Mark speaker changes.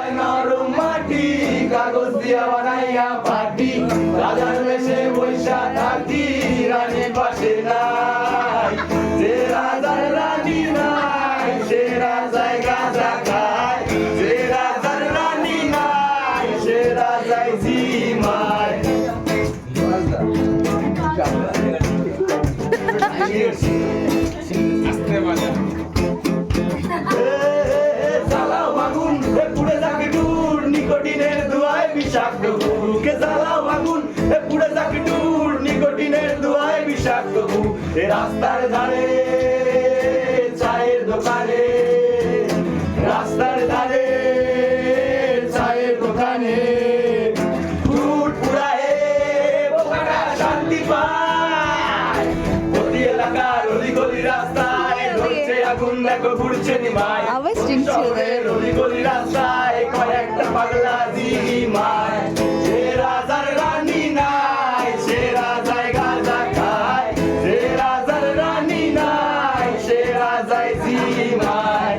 Speaker 1: যায় নরম মাটি, কাগজ দিয়া বানাইয়া পাটি, রাজার বেশে বৈশা থাকি, রানী পাশে নাই। যে রাজার রানী নাই, সে রাজায় গাঁজা খায়, যে রাজার রানী নাই, সে রাজায় জিমায়। জ্বালাও আগুন পুড়ে যাকে ডুর, নিকোটিনের ধোঁয়ায় বিষাক্ত গু। কে জ্বালাও আগুন পুড়ে যাকে ডুর, নিকোটিনের ধোঁয়ায় বিষাক্ত গু। এ রাস্তার ধারে চায়ের দোকানে, রাস্তার ধারে চায়ের দোকানে, ফুট পুরায়ে বোকাটা শান্তি পায়। প্রতি এলাকার অলিগলি রাস্তায় ধরছে আগুন, দেখো ঘুরছে নিমায়। শহরের অলিগলি রাস্তায় কয়েকটা পাগলা জিমায়। যে রাজার রানী নাই, সে রাজায় গাঁজা খায়, যে রাজার রানী নাই, সে রাজায় জিমায়।